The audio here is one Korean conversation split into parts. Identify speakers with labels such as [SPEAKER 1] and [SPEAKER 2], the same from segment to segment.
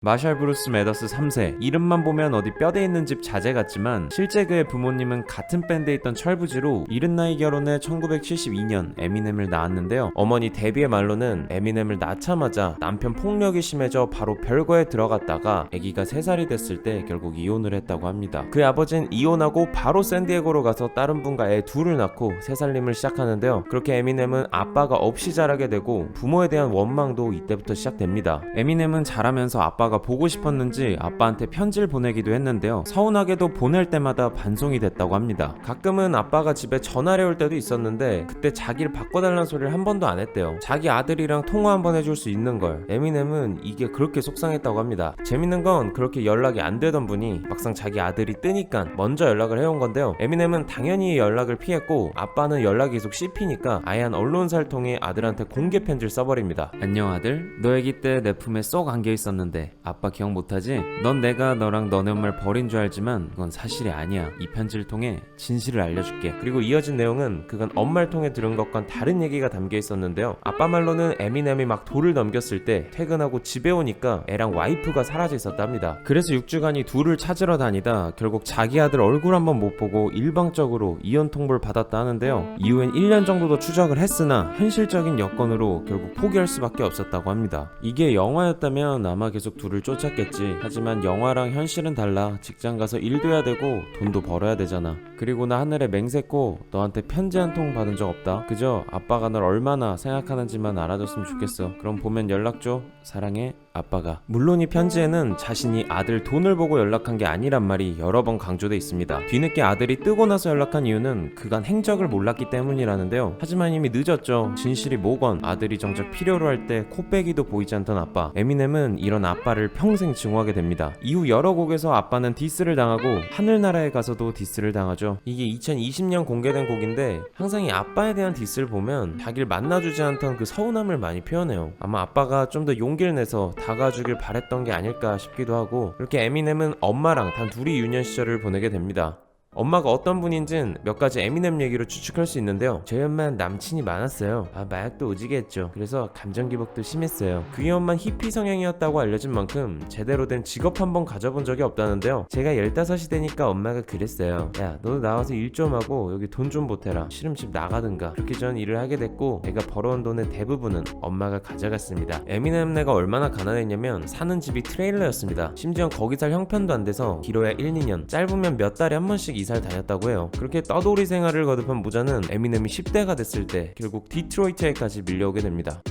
[SPEAKER 1] 마샬 브루스 매더스 3세, 이름만 보면 어디 뼈대 있는 집 자제 같지만 실제 그의 부모님은 같은 밴드에 있던 철부지로 이른 나이 결혼해 1972년 에미넴을 낳았는데요. 어머니 데비의 말로는 에미넴을 낳자마자 남편 폭력이 심해져 바로 별거에 들어갔다가 아기가 3살이 됐을 때 결국 이혼을 했다고 합니다. 그의 아버지는 이혼하고 바로 샌디에고로 가서 다른 분과 애 둘을 낳고 새살림을 시작하는데요. 그렇게 에미넴은 아빠가 없이 자라게 되고 부모에 대한 원망도 이때부터 시작됩니다. 에미넴은 자라면서 아빠가 보고 싶었는지 아빠한테 편지를 보내기도 했는데요. 서운하게도 보낼 때마다 반송이 됐다고 합니다. 가끔은 아빠가 집에 전화를 올 때도 있었는데 그때 자기를 바꿔달라는 소리를 한 번도 안 했대요. 자기 아들이랑 통화 한번 해줄 수 있는 걸. 에미넴은 이게 그렇게 속상했다고 합니다. 재밌는 건 그렇게 연락이 안 되던 분이 막상 자기 아들이 뜨니까 먼저 연락을 해온 건데요. 에미넴은 당연히 연락을 피했고 아빠는 연락이 계속 씹히니까 아예 한 언론사를 통해 아들한테 공개 편지를 써버립니다. 안녕 아들, 너 아기 때 내 품에 쏙 안겨 있었는데 아빠 기억 못하지? 넌 내가 너랑 너네 엄마를 버린 줄 알지만 그건 사실이 아니야. 이 편지를 통해 진실을 알려줄게. 그리고 이어진 내용은 그건 엄마를 통해 들은 것과는 다른 얘기가 담겨 있었는데요. 아빠 말로는 에미넴이 막 돌을 넘겼을 때 퇴근하고 집에 오니까 애랑 와이프가 사라져 있었답니다. 그래서 6주간이 둘을 찾으러 다니다 결국 자기 아들 얼굴 한번 못 보고 일방적으로 이혼 통보를 받았다 하는데요. 이후엔 1년 정도 더 추적을 했으나 현실적인 여건으로 결국 포기할 수밖에 없었다고 합니다. 이게 영화였다면 아마 계속 둘을 쫓았겠지. 하지만 영화랑 현실은 달라. 직장 가서 일도 해야 되고 돈도 벌어야 되잖아. 그리고 나 하늘에 맹세코 너한테 편지 한 통 받은 적 없다. 그저 아빠가 널 얼마나 생각하는지만 알아줬으면 좋겠어. 그럼 보면 연락 줘. 사랑해. 아빠가. 물론 이 편지에는 자신이 아들 돈을 보고 연락한 게 아니란 말이 여러 번 강조돼 있습니다. 뒤늦게 아들이 뜨고 나서 연락한 이유는 그간 행적을 몰랐기 때문이라는데요. 하지만 이미 늦었죠. 진실이 뭐건 아들이 정작 필요로 할 때 코빼기도 보이지 않던 아빠. 에미넴은 이런 아빠를 평생 증오하게 됩니다. 이후 여러 곡에서 아빠는 디스를 당하고 하늘나라에 가서도 디스를 당하죠. 이게 2020년 공개된 곡인데 항상 이 아빠에 대한 디스를 보면 자기를 만나주지 않던 그 서운함을 많이 표현해요. 아마 아빠가 좀 더 용기를 내서 다가주길 바랬던 게 아닐까 싶기도 하고, 그렇게 에미넴은 엄마랑 단 둘이 유년 시절을 보내게 됩니다. 엄마가 어떤 분인진 몇 가지 에미넴 얘기로 추측할 수 있는데요. 저희 엄마는 남친이 많았어요. 마약도 오지게 했죠. 그래서 감정기복도 심했어요. 그의 엄마는 히피 성향이었다고 알려진 만큼 제대로 된 직업 한번 가져본 적이 없다는데요. 제가 15이 되니까 엄마가 그랬어요. 야, 너도 나와서 일 좀 하고 여기 돈 좀 보태라. 싫으면 집 나가든가. 그렇게 전 일을 하게 됐고 제가 벌어온 돈의 대부분은 엄마가 가져갔습니다. 에미넴네가 얼마나 가난했냐면 사는 집이 트레일러였습니다. 심지어 거기 살 형편도 안 돼서 길어야 1, 2년, 짧으면 몇 달에 한 번씩 이사를 다녔다고 해요. 그렇게 떠돌이 생활을 거듭한 모자는 에미넴이 10대가 됐을 때 결국 디트로이트에까지 밀려오게 됩니다.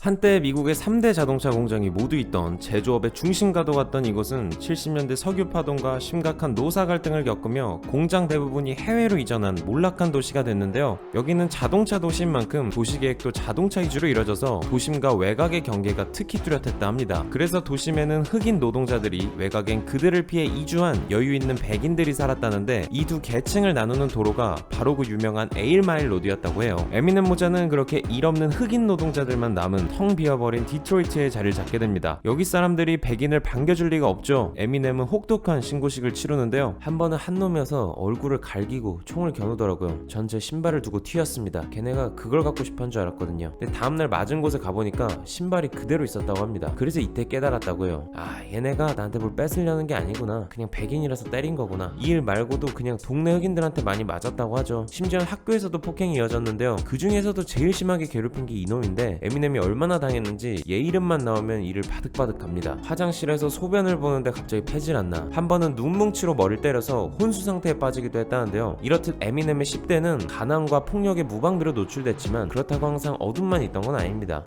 [SPEAKER 1] 한때 미국의 3대 자동차 공장이 모두 있던 제조업의 중심가도 같던 이곳은 70년대 석유 파동과 심각한 노사 갈등을 겪으며 공장 대부분이 해외로 이전한 몰락한 도시가 됐는데요. 여기는 자동차 도시인 만큼 도시계획도 자동차 위주로 이뤄져서 도심과 외곽의 경계가 특히 뚜렷했다 합니다. 그래서 도심에는 흑인 노동자들이 외곽엔 그들을 피해 이주한 여유 있는 백인들이 살았다는데 이 두 계층을 나누는 도로가 바로 그 유명한 에일마일 로드였다고 해요. 에미넴 모자는 그렇게 일 없는 흑인 노동자들만 남은 텅 비어버린 디트로이트에 자리를 잡게 됩니다. 여기 사람들이 백인을 반겨줄 리가 없죠. 에미넴은 혹독한 신고식을 치르는데요. 한 번은 한 놈이어서 얼굴을 갈기고 총을 겨누더라고요. 전 제 신발을 두고 튀었습니다. 걔네가 그걸 갖고 싶은 줄 알았거든요. 근데 다음날 맞은 곳에 가보니까 신발이 그대로 있었다고 합니다. 그래서 이때 깨달았다고요. 얘네가 나한테 뭘 뺏으려는 게 아니구나. 그냥 백인이라서 때린 거구나. 이 일 말고도 그냥 동네 흑인들한테 많이 맞았다고 하죠. 심지어 학교에서도 폭행이 이어졌는데요. 그 중에서도 제일 심하게 괴롭힌 게 이놈인데 에미넴이 얼마나 당했는지 얘 이름만 나오면 이를 바득바득합니다. 화장실에서 소변을 보는데 갑자기 패질 않나. 한 번은 눈뭉치로 머리를 때려서 혼수 상태에 빠지기도 했다는데요. 이렇듯 에미넴의 10대는 가난과 폭력의 무방비로 노출됐지만 그렇다고 항상 어둠만 있던 건 아닙니다.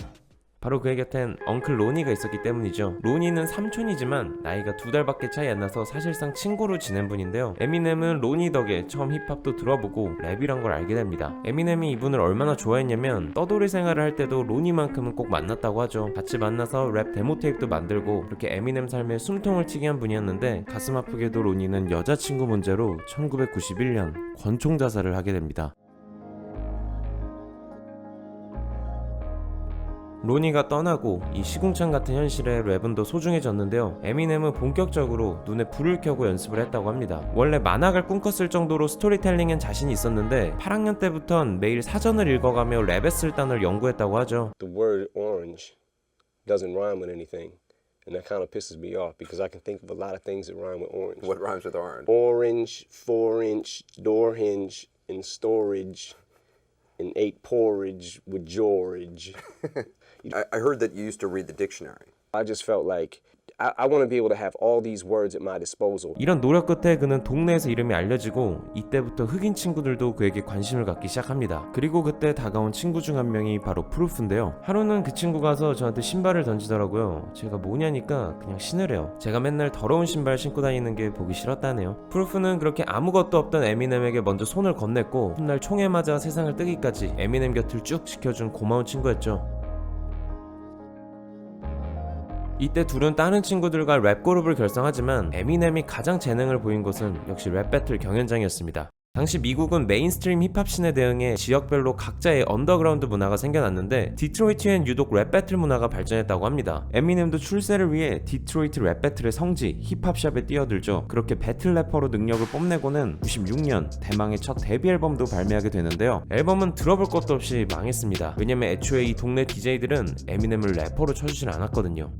[SPEAKER 1] 바로 그의 곁엔 엉클 로니가 있었기 때문이죠. 로니는 삼촌이지만 나이가 2달밖에 차이 안 나서 사실상 친구로 지낸 분인데요. 에미넴은 로니 덕에 처음 힙합도 들어보고 랩이란 걸 알게 됩니다. 에미넴이 이분을 얼마나 좋아했냐면 떠돌이 생활을 할 때도 로니만큼은 꼭 만났다고 하죠. 같이 만나서 랩 데모 테이프도 만들고 그렇게 에미넴 삶에 숨통을 튀게 한 분이었는데 가슴 아프게도 로니는 여자친구 문제로 1991년 권총 자살을 하게 됩니다. 로니가 떠나고 이 시궁창 같은 현실에 랩은 더 소중해졌는데요. 에미넴은 본격적으로 눈에 불을 켜고 연습을 했다고 합니다. 원래 만화가를 꿈꿨을 정도로 스토리텔링엔 자신이 있었는데 8학년 때부턴 매일 사전을 읽어가며 랩의 쓸 단어를 연구했다고 하죠.
[SPEAKER 2] The word orange doesn't rhyme with anything. And that kind of pisses me off because I can think of a lot of things that rhyme with orange.
[SPEAKER 3] What rhymes with orange?
[SPEAKER 2] Orange, 4-inch, door hinge, and storage, and ate porridge with George.
[SPEAKER 3] I heard that you used to read the dictionary.
[SPEAKER 2] I just felt like I want to be able to have all these words at my disposal.
[SPEAKER 1] 이런 노력 끝에 그는 동네에서 이름이 알려지고 이때부터 흑인 친구들도 그에게 관심을 갖기 시작합니다. 그리고 그때 다가온 친구 중 한 명이 바로 프루프인데요. 하루는 그 친구가 와서 저한테 신발을 던지더라고요. 제가 뭐냐니까 그냥 신으래요. 제가 맨날 더러운 신발 신고 다니는 게 보기 싫었다네요. 프루프는 그렇게 아무것도 없던 에미넴에게 먼저 손을 건넸고 훗날 총에 맞아 세상을 뜨기까지 에미넴 곁을 쭉 지켜준 고마운 친구였죠. 이때 둘은 다른 친구들과 랩 그룹을 결성하지만 에미넴이 가장 재능을 보인 곳은 역시 랩 배틀 경연장이었습니다. 당시 미국은 메인스트림 힙합 씬에 대응해 지역별로 각자의 언더그라운드 문화가 생겨났는데 디트로이트엔 유독 랩 배틀 문화가 발전했다고 합니다. 에미넴도 출세를 위해 디트로이트 랩 배틀의 성지 힙합샵에 뛰어들죠. 그렇게 배틀 래퍼로 능력을 뽐내고는 96년 대망의 첫 데뷔 앨범도 발매하게 되는데요. 앨범은 들어볼 것도 없이 망했습니다. 왜냐면 애초에 이 동네 DJ들은 에미넴을 래퍼로 쳐주질 않았거든요.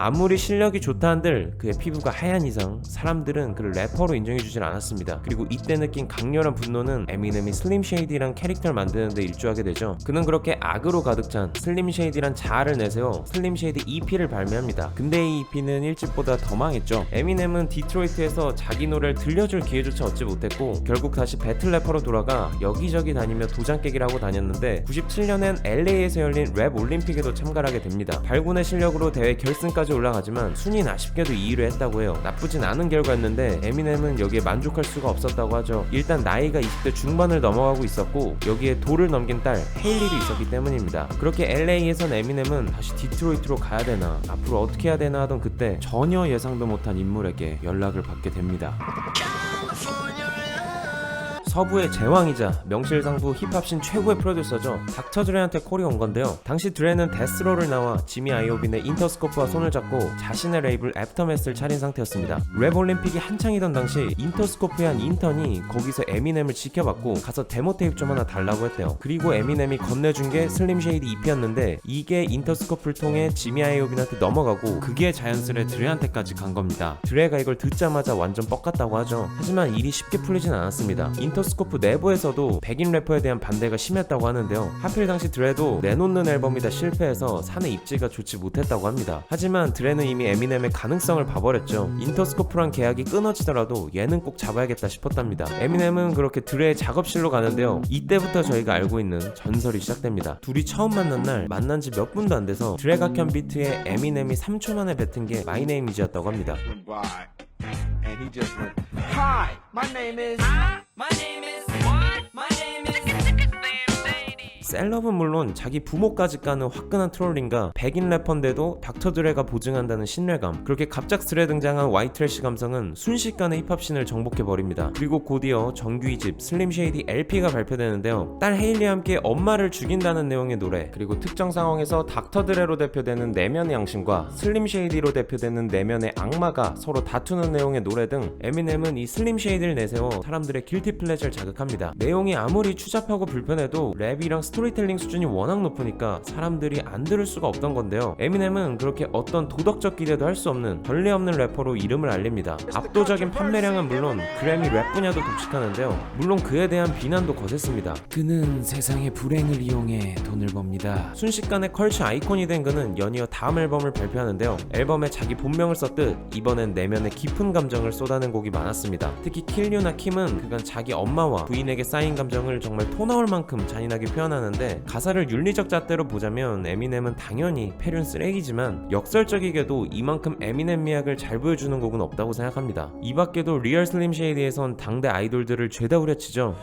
[SPEAKER 1] 아무리 실력이 좋다 한들 그의 피부가 하얀 이상 사람들은 그를 래퍼로 인정해주질 않았습니다. 그리고 이때 느낀 강렬한 분노는 에미넴이 슬림 쉐이디란 캐릭터를 만드는 데 일조하게 되죠. 그는 그렇게 악으로 가득 찬 슬림 쉐이디란 자아를 내세워 슬림 쉐이디 EP를 발매합니다. 근데 이 EP는 1집보다 더 망했죠. 에미넴은 디트로이트에서 자기 노래를 들려줄 기회조차 얻지 못했고 결국 다시 배틀 래퍼로 돌아가 여기저기 다니며 도장 깨기를 하고 다녔는데 97년엔 LA에서 열린 랩 올림픽에도 참가를 하게 됩니다. 발군의 실력으로 대회 결승까지 올라가지만 순위는 아쉽게도 2위를 했다고 해요. 나쁘진 않은 결과였는데 에미넴은 여기에 만족할 수가 없었다고 하죠. 일단 나이가 20대 중반을 넘어가고 있었고 여기에 돌을 넘긴 딸 헤일리도 있었기 때문입니다. 그렇게 LA에선 에미넴은 다시 디트로이트로 가야 되나 앞으로 어떻게 해야 되나 하던 그때 전혀 예상도 못한 인물에게 연락을 받게 됩니다. 서부의 제왕이자 명실상부 힙합신 최고의 프로듀서죠. 닥터 드레한테 콜이 온 건데요. 당시 드레는 데스로를 나와 지미 아이오빈의 인터스코프와 손을 잡고 자신의 레이블 애프터매스를 차린 상태였습니다. 랩 올림픽이 한창이던 당시 인터스코프의 한 인턴이 거기서 에미넴을 지켜봤고 가서 데모 테이프 좀 하나 달라고 했대요. 그리고 에미넴이 건네준 게 슬림 쉐이드 EP였는데 이게 인터스코프를 통해 지미 아이오빈한테 넘어가고 그게 자연스레 드레한테까지 간 겁니다. 드레가 이걸 듣자마자 완전 뻑갔다고 하죠. 하지만 일이 쉽게 풀리진 않았습니다. 인터스코프 내부에서도 백인 래퍼에 대한 반대가 심했다고 하는데요. 하필 당시 드레도 내놓는 앨범이다 실패해서 사내 입지가 좋지 못했다고 합니다. 하지만 드레는 이미 에미넴의 가능성을 봐버렸죠. 인터스코프랑 계약이 끊어지더라도 얘는 꼭 잡아야겠다 싶었답니다. 에미넴은 그렇게 드레의 작업실로 가는데요. 이때부터 저희가 알고 있는 전설이 시작됩니다. 둘이 처음 만난 날 만난 지 몇 분도 안 돼서 드레가 켠 비트에 에미넴이 3초 만에 뱉은 게 My Name Is였다고 합니다.
[SPEAKER 4] And he just went, Hi, my name is. My name is. What? My name is.
[SPEAKER 1] 셀럽은 물론 자기 부모까지 까는 화끈한 트롤링과 백인 래퍼인데도 닥터 드레가 보증한다는 신뢰감, 그렇게 갑작스레 등장한 와이트래시 감성은 순식간에 힙합씬을 정복해버립니다. 그리고 곧이어 정규 2집 슬림 쉐이디 LP가 발표되는데요. 딸 헤일리와 함께 엄마를 죽인다는 내용의 노래, 그리고 특정 상황에서 닥터 드레로 대표되는 내면의 양심과 슬림 쉐이디로 대표되는 내면의 악마가 서로 다투는 내용의 노래 등 에미넴은 이 슬림 쉐이디를 내세워 사람들의 길티 플레저를 자극합니다. 내용이 아무리 추잡하고 불편해도 랩이랑 스토리텔링 수준이 워낙 높으니까 사람들이 안 들을 수가 없던 건데요. 에미넴은 그렇게 어떤 도덕적 기대도 할 수 없는 전례 없는 래퍼로 이름을 알립니다. 압도적인 판매량은 물론 그래미 랩 분야도 독식하는데요. 물론 그에 대한 비난도 거셌습니다. 그는 세상의 불행을 이용해 돈을 법니다. 순식간에 컬처 아이콘이 된 그는 연이어 다음 앨범을 발표하는데요. 앨범에 자기 본명을 썼듯 이번엔 내면의 깊은 감정을 쏟아낸 곡이 많았습니다. 특히 킬류나 킴은 그간 자기 엄마와 부인에게 쌓인 감정을 정말 토 나올 만큼 잔인하게 표현하는데 가사를 윤리적 잣대로 보자면 에미넴은 당연히 폐륜 쓰레기지만 역설적이게도 이만큼 에미넴 미학을 잘 보여주는 곡은 없다고 생각합니다. 이 밖에도 리얼 슬림 쉐이디에선 당대 아이돌들을 죄다 후려치죠.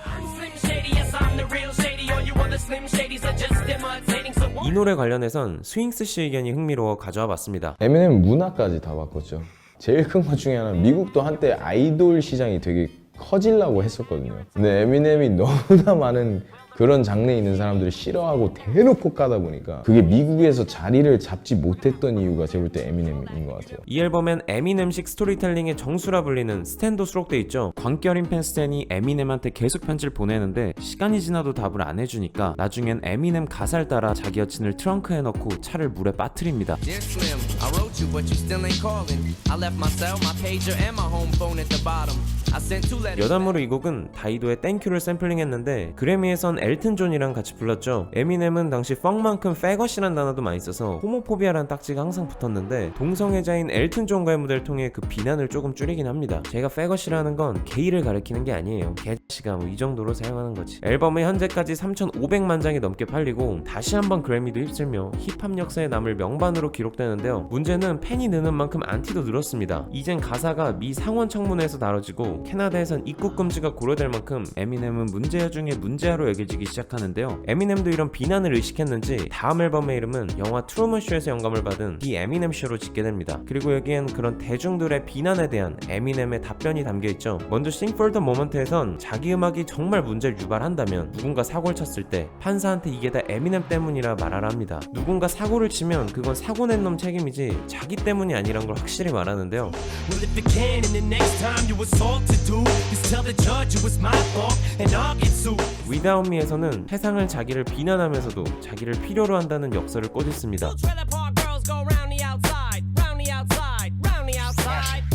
[SPEAKER 1] 이 노래 관련해선 스윙스 씨 의견이 흥미로워 가져와 봤습니다.
[SPEAKER 5] 에미넴 문화까지 다 바꿨죠. 제일 큰 것 중에 하나는 미국도 한때 아이돌 시장이 되게 커지려고 했었거든요. 근데 에미넴이 너무나 많은 그런 장르에 있는 사람들을 싫어하고 대놓고 까다 보니까 그게 미국에서 자리를 잡지 못했던 이유가 제가 볼 때 에미넴인 것 같아요.
[SPEAKER 1] 이 앨범엔 에미넴식 스토리텔링의 정수라 불리는 스탠도 수록돼 있죠. 광결인 팬 스탠이 에미넴한테 계속 편지를 보내는데 시간이 지나도 답을 안 해주니까 나중엔 에미넴 가사를 따라 자기 여친을 트렁크에 넣고 차를 물에 빠뜨립니다.
[SPEAKER 4] Dear Slim, I wrote you, but you still ain't calling. I left my cell, my pager, and my home phone at the bottom. I sent 2 letters.
[SPEAKER 1] 여담으로 이 곡은 다이도의 땡큐를 샘플링했는데 그래미에선 엘튼 존이랑 같이 불렀죠. 에미넴은 당시 펑만큼 패것이란 단어도 많이 써서 호모포비아라는 딱지가 항상 붙었는데 동성애자인 엘튼 존과의 무대를 통해 그 비난을 조금 줄이긴 합니다. 제가 패것이라는 건 게이를 가리키는 게 아니에요. 개씨가 뭐 이 정도로 사용하는 거지. 앨범은 현재까지 3,500만 장이 넘게 팔리고 다시 한번 그래미도 휩쓸며 힙합 역사에 남을 명반으로 기록되는데요. 문제는 팬이 느는 만큼 안티도 늘었습니다. 이젠 가사가 미 상원 청문회에서 다뤄지고 캐나다에선 입국 금지가 고려될 만큼 에미넴은 문제아 중에 문제아로 여겨지기 시작하는데요. 에미넴도 이런 비난을 의식했는지 다음 앨범의 이름은 영화 트루먼 쇼에서 영감을 받은 디 에미넴 쇼로 짓게 됩니다. 그리고 여기엔 그런 대중들의 비난에 대한 에미넴의 답변이 담겨있죠. 먼저 Sing for the Moment에선 자기 음악이 정말 문제를 유발한다면 누군가 사고를 쳤을 때 판사한테 이게 다 에미넴 때문이라 말하라 합니다. 누군가 사고를 치면 그건 사고 낸 놈 책임이지 자기 때문이 아니란 걸 확실히 말하는데요.
[SPEAKER 6] Well, if it can, and the next time you assault to do is tell the judge it was my fault, and I'll get sued.
[SPEAKER 1] Without Me에서는 세상은 자기를 비난하면서도 자기를 필요로 한다는 역설을 꼬집습니다.
[SPEAKER 6] Two trailer park girls go round the outside, round the outside, round the outside.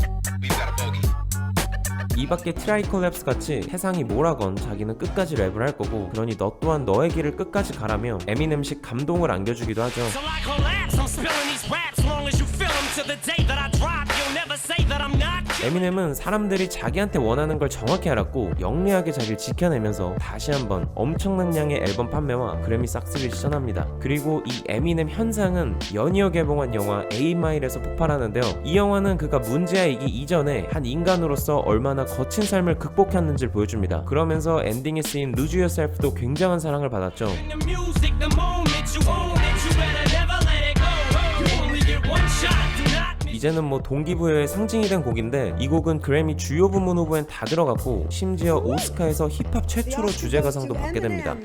[SPEAKER 1] 이 밖에 트라이콜랩스 같이 세상이 뭐라건 자기는 끝까지 랩을 할 거고 그러니 너 또한 너의 길을 끝까지 가라며 에미넴식 감동을 안겨주기도 하죠.
[SPEAKER 6] So like collapse, I'm spilling these raps long as you feel them to the day that I drop. You'll never say that I'm not.
[SPEAKER 1] 에미넴은 사람들이 자기한테 원하는 걸 정확히 알았고 영리하게 자기를 지켜내면서 다시 한번 엄청난 양의 앨범 판매와 그래미 싹스를 시전합니다. 그리고 이 에미넴 현상은 연이어 개봉한 영화 8마일에서 폭발하는데요. 이 영화는 그가 문제아이기 이전에 한 인간으로서 얼마나 거친 삶을 극복했는지를 보여줍니다. 그러면서 엔딩에 쓰인 Lose Yourself도 굉장한 사랑을 받았죠.
[SPEAKER 6] The music, the moment you own it, you better never let it go. You only get one shot, do not miss.
[SPEAKER 1] 이제는 뭐 동기부여의 상징이 된 곡인데 이 곡은 그래미 주요 부문 후보엔 다 들어갔고 심지어 오스카에서 힙합 최초로 주제가상도 받게 됩니다.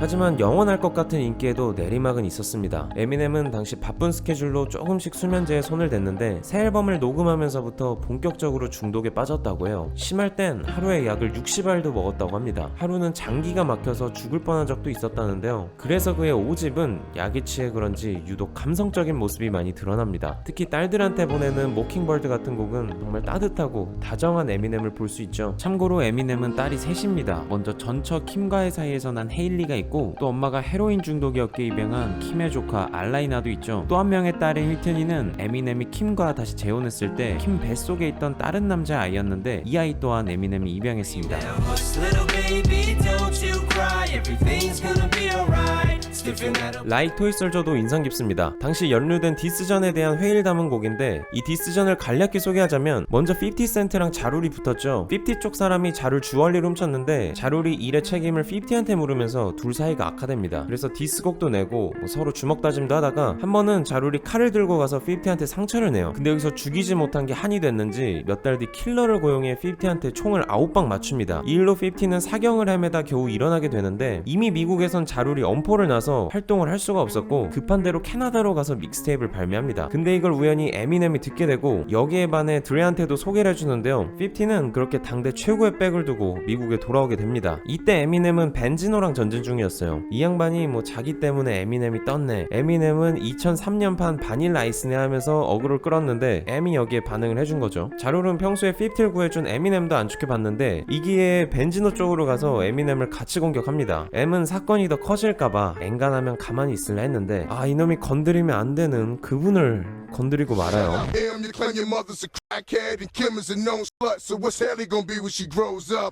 [SPEAKER 1] 하지만 영원할 것 같은 인기에도 내리막은 있었습니다. 에미넴은 당시 바쁜 스케줄로 조금씩 수면제에 손을 댔는데 새 앨범을 녹음하면서부터 본격적으로 중독에 빠졌다고 해요. 심할 땐 하루에 약을 60알도 먹었다고 합니다. 하루는 장기가 막혀서 죽을 뻔한 적도 있었다는데요. 그래서 그의 5집은 약에 취해 그런지 유독 감성적인 모습이 많이 드러납니다. 특히 딸들한테 보내는 모킹버드 같은 곡은 정말 따뜻하고 다정한 에미넴을 볼 수 있죠. 참고로 에미넴은 딸이 셋입니다. 먼저 전처 킴과의 사이에서 난 헤일리가 있고 또 엄마가 헤로인 중독이었기에 입양한 킴의 조카 알라이나도 있죠. 또 한 명의 딸인 휘트니는 에미넴이 킴과 다시 재혼했을 때 킴 뱃속에 있던 다른 남자 아이였는데 이 아이 또한 에미넴이 입양했습니다.
[SPEAKER 6] Little baby, don't you cry. Everything's gonna be alright. Stiffen that up.
[SPEAKER 1] 라이크 토이 솔저도 인상 깊습니다. 당시 연루된 디스전에 대한 회의를 담은 곡인데 이 디스전을 간략히 소개하자면 먼저 50센트랑 자룰이 붙었죠. 50 쪽 사람이 자룰 주얼리를 훔쳤는데 자룰이 일의 책임을 50한테 물으면서 둘 사이가 악화됩니다. 그래서 디스곡도 내고 뭐 서로 주먹다짐도 하다가 한 번은 자룰이 칼을 들고 가서 50한테 상처를 내요. 근데 여기서 죽이지 못한 게 한이 됐는지 몇 달 뒤 킬러를 고용해 50한테 총을 9방 맞춥니다. 이 일로 50는 사경을 헤매다 겨우 일어나게 되는데 이미 미국에선 자룰이 엄포를 나서 활동을 할 수가 없었고 급한 대로 캐나다로 가서 믹스테이프를 발매합니다. 근데 이걸 우연히 에미넴이 듣게 되고 여기에 반해 드레한테도 소개를 해주는데요. 50는 그렇게 당대 최고의 백을 두고 미국에 돌아오게 됩니다. 이때 에미넴은 벤지노랑 전쟁 중이었어요. 이 양반이 뭐 자기 때문에 에미넴이 떴네. 에미넴은 2003년판 바닐라 아이스네 하면서 어그로를 끌었는데 에미 여기에 반응을 해준 거죠. 자룰은 평소에 50를 구해준 에미넴도 안 좋게 봤는데 이 기회에 벤지노 쪽으로 가서 에미넴을 같이 공격합니다. M은 사건이 더 커질까봐 엔간하면 가만히 있을라 했는데 이놈이 건드리면 안 되는 그분을 건드리고 말아요.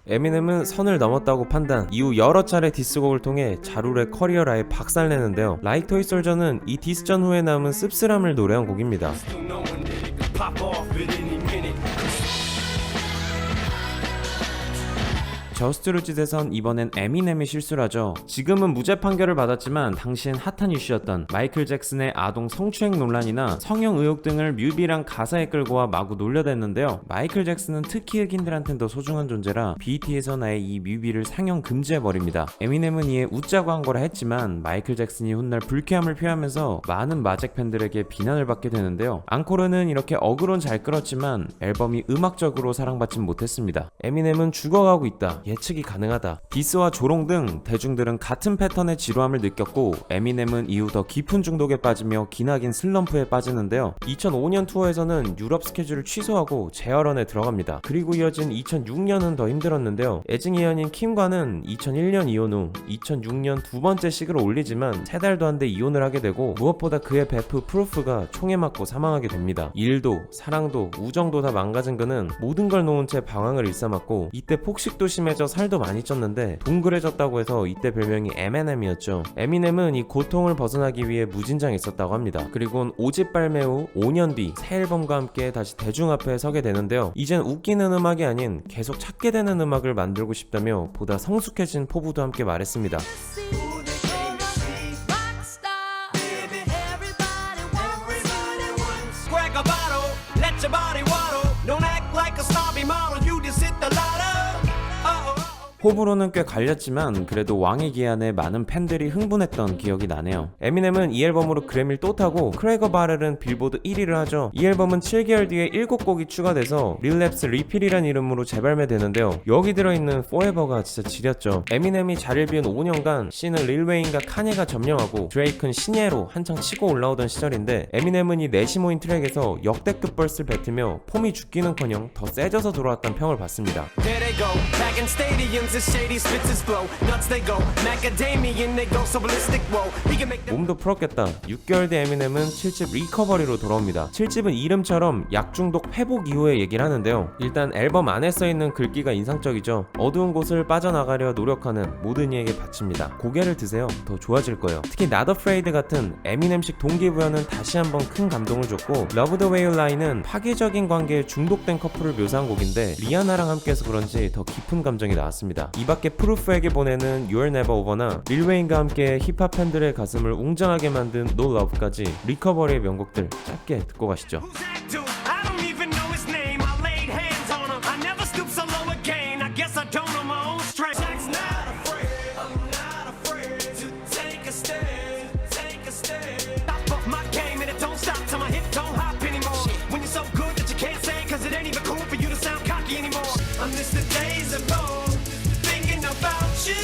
[SPEAKER 1] 에미넴은 선을 넘었다고 판단 이후 여러 차례 디스곡을 통해 자룰의 커리어를 아예 박살내는데요. 라이크 토이 솔저는 이 디스전 후에 남은 씁쓸함을 노래한 곡입니다.
[SPEAKER 6] Still knowing that it could pop off at any minute.
[SPEAKER 1] 저스트루짓에선 이번엔 에미넴이 실수를 하죠. 지금은 무죄 판결을 받았지만 당시엔 핫한 이슈였던 마이클 잭슨의 아동 성추행 논란이나 성형 의혹 등을 뮤비랑 가사에 끌고 와 마구 놀려댔는데요. 마이클 잭슨은 특히 흑인들한텐 더 소중한 존재라 BET에서 아예 이 뮤비를 상영 금지해버립니다. 에미넴은 이에 웃자고 한 거라 했지만 마이클 잭슨이 훗날 불쾌함을 표하면서 많은 마잭 팬들에게 비난을 받게 되는데요. 앙코르는 이렇게 어그론 잘 끌었지만 앨범이 음악적으로 사랑받진 못했습니다. 에미넴은 죽어가고 있다, 예측이 가능하다, 디스와 조롱 등 대중들은 같은 패턴의 지루함을 느꼈고 에미넴은 이후 더 깊은 중독에 빠지며 기나긴 슬럼프에 빠지는데요. 2005년 투어에서는 유럽 스케줄을 취소하고 재활원에 들어갑니다. 그리고 이어진 2006년은 더 힘들었는데요. 애증의 연인 킴과는 2001년 이혼 후 2006년 두 번째 식을 올리지만 3달도 안 돼 이혼을 하게 되고 무엇보다 그의 베프 프루프가 총에 맞고 사망하게 됩니다. 일도 사랑도 우정도 다 망가진 그는 모든 걸 놓은 채 방황을 일삼았고 이때 폭식도 심해져 살도 많이 쪘는데 동그래졌다고 해서 이때 별명이 M&M이었죠. 에미넴은 이 고통을 벗어나기 위해 무진장했었다고 합니다. 그리고는 5집 발매 후 5년 뒤 새 앨범과 함께 다시 대중 앞에 서게 되는데요. 이젠 웃기는 음악이 아닌 계속 찾게 되는 음악을 만들고 싶다며 보다 성숙해진 포부도 함께 말했습니다.
[SPEAKER 6] Crack a bottle, let your body waddle. Don't act like a snobby model, you just hit the lotto. Uh-oh.
[SPEAKER 1] 호불호는 꽤 갈렸지만 그래도 왕의 기한에 많은 팬들이 흥분했던 기억이 나네요. 에미넴은 이 앨범으로 그래미를 또 타고 크래거 바렐은 빌보드 1위를 하죠. 이 앨범은 7개월 뒤에 7곡이 추가돼서 릴랩스 리필이란 이름으로 재발매되는데요. 여기 들어있는 Forever가 진짜 지렸죠. 에미넴이 자리를 비운 5년간 씬은 릴 웨인과 카니가 점령하고 드레이크는 신예로 한창 치고 올라오던 시절인데 에미넴은 이 넷이 모인 트랙에서 역대급 벌스를 뱉으며 폼이 죽기는커녕 더 세져서 돌아왔다는 평을 받습니다.
[SPEAKER 6] There they go, back in stadiums, it's shady, spits his flow. Nuts they go, macadamian, they go so ballistic, whoa. He can make them.
[SPEAKER 1] 몸도 풀었겠다. 6개월 뒤 에미넴은 7집 리커버리로 돌아옵니다. 7집은 이름처럼 약중독 회복 이후의 얘기를 하는데요. 일단 앨범 안에 써있는 글귀가 인상적이죠. 어두운 곳을 빠져나가려 노력하는 모든 이에게 바칩니다. 고개를 드세요. 더 좋아질 거예요. 특히 Not Afraid 같은 에미넴식 동기부여는 다시 한번 큰 감동을 줬고 Love the Way You Lie는 파괴적인 관계에 중독된 커플을 묘사한 곡인데 리아나랑 함께해서 그런지 더 깊은 감정이 나왔습니다. 이 밖에 프루프에게 보내는 You're Never Over나 릴 웨인과 함께 힙합 팬들의 가슴을 웅장하게 만든 No Love까지 리커버리의 명곡들 짧게 듣고 가시죠.
[SPEAKER 6] Who's that dude? I don't even know his name. I laid hands on him. I never stoop so low again. I guess I don't know my own strength. Jack's not afraid. I'm not afraid to take a stand. Take a stand. Top of my game and it don't stop till my hip don't hop anymore. When you're so good that you can't say it 'cause it ain't even cool for you to sound cocky anymore. I miss the days of old. Thinking about you.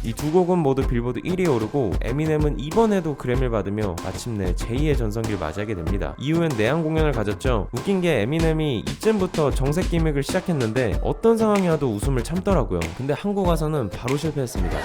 [SPEAKER 1] 이 두 곡은 모두 빌보드 1위에 오르고 에미넴은 이번에도 그래미를 받으며 마침내 제2의 전성기를 맞이하게 됩니다. 이후엔 내한 공연을 가졌죠. 웃긴 게 에미넴이 이쯤부터 정색 기믹을 시작했는데 어떤 상황이 와도 웃음을 참더라고요. 근데 한국 와서는 바로 실패했습니다.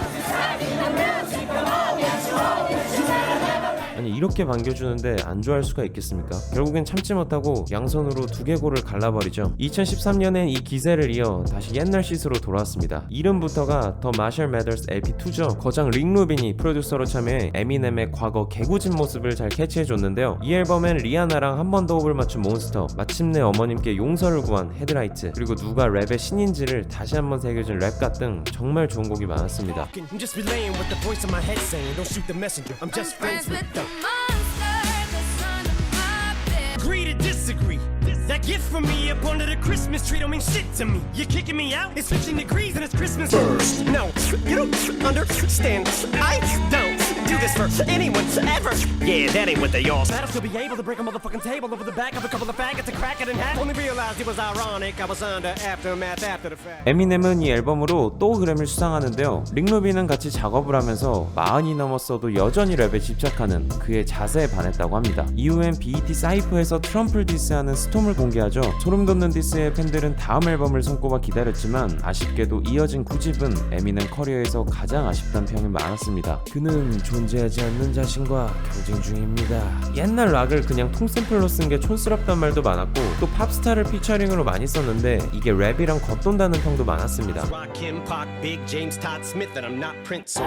[SPEAKER 1] 아니 이렇게 반겨주는데 안 좋아할 수가 있겠습니까? 결국엔 참지 못하고 양손으로 두개골을 갈라버리죠. 2013년엔 이 기세를 이어 다시 옛날 시스로 돌아왔습니다. 이름부터가 더 마셜 매더스 LP2죠. 거장 릭 루빈이 프로듀서로 참여해 에미넴의 과거 개구진 모습을 잘 캐치해줬는데요. 이 앨범엔 리아나랑 한 번 더 호흡을 맞춘 몬스터, 마침내 어머님께 용서를 구한 헤드라이트, 그리고 누가 랩의 신인지를 다시 한번 새겨준 랩가 등 정말 좋은 곡이 많았습니다.
[SPEAKER 6] I'm just relaying what the voice in my head saying. Don't shoot the messenger. I'm just friends with them. Agree to disagree. That gift from me up under the Christmas tree don't mean shit to me. You're kicking me out? It's 15 degrees and it's Christmas. No, you don't understand. I don't do this for anyone ever. Yeah, that ain't what they all said. I'll still be able to break a motherfucking table over the back of a couple of faggots and crack it in half. Only realized it was ironic. I was under aftermath after the fact.
[SPEAKER 1] 에미넴은 이 앨범으로 또 그래미를 수상하는데요. 릭 루빈은 같이 작업을 하면서 40이 넘었어도 여전히 랩에 집착하는 그의 자세에 반했다고 합니다. 이후엔 BET 사이프에서 트럼프를 디스하는 스톰을 공개하죠. 소름 돋는 디스에 팬들은 다음 앨범을 손꼽아 기다렸지만 아쉽게도 이어진 9집은 에미넴 커리어에서 가장 아쉽다는 평이 많았습니다. 그는 존재하지 않는 자신과 경쟁 중입니다. 옛날 락을 그냥 통샘플로 쓴 게 촌스럽단 말도 많았고 또 팝스타를 피처링으로 많이 썼는데 이게 랩이랑 겉돈다는 평도 많았습니다.
[SPEAKER 6] Rakim, Pac, Big, James, Todd Smith, and I'm not Prince.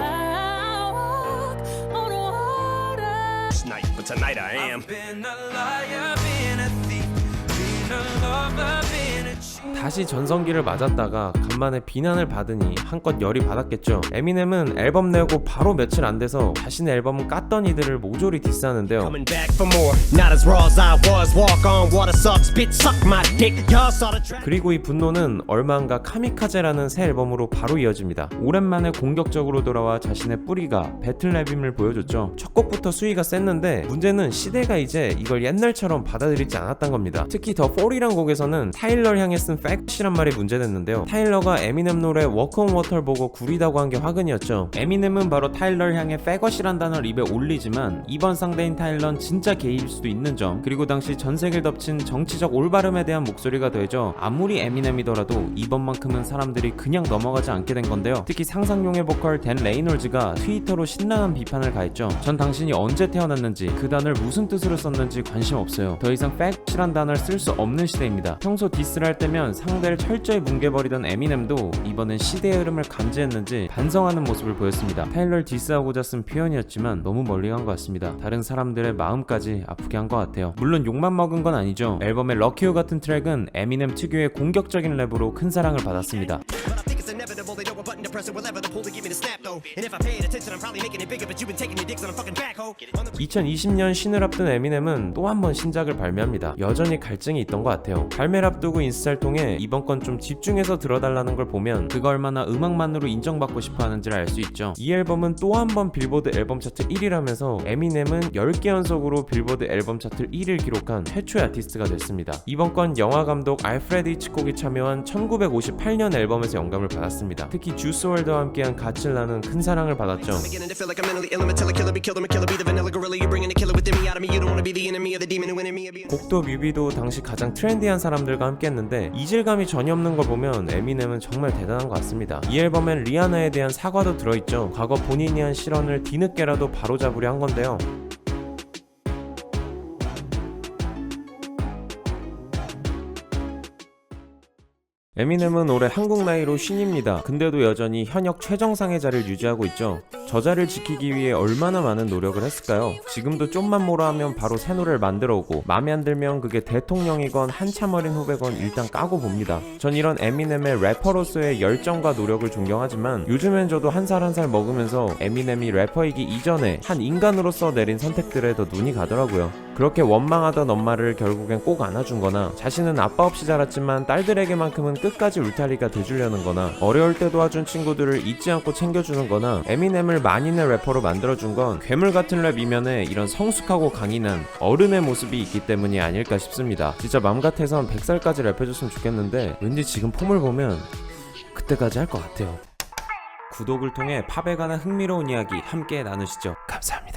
[SPEAKER 6] Night, but tonight I am.
[SPEAKER 4] Been a liar, been a thief, been a lover, been a cheat.
[SPEAKER 1] 다시 전성기를 맞았다가 간만에 비난을 받으니 한껏 열이 받았겠죠. 에미넴은 앨범 내고 바로 며칠 안 돼서 자신의 앨범은 깠던 이들을 모조리 디스하는데요.
[SPEAKER 6] Coming back for more. Not as raw as I was. Walk on water sucks. Bitch suck my dick. Y'all saw the track.
[SPEAKER 1] 그리고 이 분노는 얼마 안가 카미카제라는 새 앨범으로 바로 이어집니다. 오랜만에 공격적으로 돌아와 자신의 뿌리가 배틀랩임을 보여줬죠. 첫 곡부터 수위가 셌는데 문제는 시대가 이제 이걸 옛날처럼 받아들이지 않았던 겁니다. 특히 더 40이란 곡에서는 타일러를 향해 쓴 팩이란 말이 문제됐는데요. 타일러가 에미넴 노래 워크 온 워터를 보고 구리다고 한 게 화근이었죠. 에미넴은 바로 타일러를 향해 팩것이란 단어를 입에 올리지만 이번 상대인 타일러는 진짜 게이일 수도 있는 점, 그리고 당시 전 세계를 덮친 정치적 올바름에 대한 목소리가 더해져 아무리 에미넴이더라도 이번만큼은 사람들이 그냥 넘어가지 않게 된 건데요. 특히 상상용의 보컬 댄 레이놀즈가 트위터로 신랄한 비판을 가했죠. 전 당신이 언제 태어났는지 그 단어를 무슨 뜻으로 썼는지 관심 없어요. 더 이상 팩이란 단어를 쓸 수 없는 시대입니다. 평소 디스를 할 때면 상대를 철저히 뭉개버리던 에미넴도 이번엔 시대의 흐름을 감지했는지 반성하는 모습을 보였습니다. 타일러를 디스하고자 쓴 표현이었지만 너무 멀리 간 것 같습니다. 다른 사람들의 마음까지 아프게 한 것 같아요. 물론 욕만 먹은 건 아니죠. 앨범의 럭키유 같은 트랙은 에미넴 특유의 공격적인 랩으로 큰 사랑을 받았습니다.
[SPEAKER 6] But I think it's inevitable. They know what button to press and will ever the pull to give me the snap though. And if I paid attention, I'm probably making it bigger. But you've been taking your dicks on a fucking backhoe.
[SPEAKER 1] 2020년 신을 앞둔 에미넴은 또 한 번 신작을 발매합니다. 여전히 갈증이 있던 것 같아요. 발매를 앞두고 인스타를 통해 이번 건 좀 집중해서 들어달라는 걸 보면 그가 얼마나 음악만으로 인정받고 싶어 하는지를 알 수 있죠. 이 앨범은 또 한 번 빌보드 앨범 차트 1위라면서 에미넴은 10개 연속으로 빌보드 앨범 차트 1위를 기록한 최초의 아티스트가 됐습니다. 이번 건 영화 감독 알프레드 히치콕이 참여한 1958년 앨범에서 영감을 받았습니다. 특히 주스 월드와 함께한 가칠라는 큰 사랑을 받았죠.
[SPEAKER 6] I'm beginning to feel like I'm mentally ill. I'm a killer, be killed. I'm a killer, be the vanilla gorilla. You're bringing the killer within me out of me. You don't wanna be the enemy of the demon who in me.
[SPEAKER 1] 곡도 뮤비도 당시 가장 트렌디한 사람들과 함께했는데 이질감이 전혀 없는 걸 보면 에미넴은 정말 대단한 것 같습니다. 이 앨범엔 리아나에 대한 사과도 들어있죠. 과거 본인이 한 실언을 뒤늦게라도 바로잡으려 한 건데요. 에미넴은 올해 한국 나이로 50입니다. 근데도 여전히 현역 최정상의 자리를 유지하고 있죠. 저 자리를 지키기 위해 얼마나 많은 노력을 했을까요? 지금도 좀만 뭐라 하면 바로 새 노래를 만들어 오고 마음에 안 들면 그게 대통령이건 한참 어린 후배건 일단 까고 봅니다. 전 이런 에미넴의 래퍼로서의 열정과 노력을 존경하지만 요즘엔 저도 한 살 한 살 먹으면서 에미넴이 래퍼이기 이전에 한 인간으로서 내린 선택들에 더 눈이 가더라고요. 그렇게 원망하던 엄마를 결국엔 꼭 안아준 거나 자신은 아빠 없이 자랐지만 딸들에게만큼은 끝까지 울타리가 돼주려는 거나 어려울 때 도와준 친구들을 잊지 않고 챙겨주는 거나 에미넴을 만인의 래퍼로 만들어준 건 괴물 같은 랩 이면에 이런 성숙하고 강인한 어른의 모습이 있기 때문이 아닐까 싶습니다. 진짜 맘 같아선 100살까지 랩해줬으면 좋겠는데 왠지 지금 폼을 보면 그때까지 할 것 같아요. 구독을 통해 팝에 관한 흥미로운 이야기 함께 나누시죠. 감사합니다.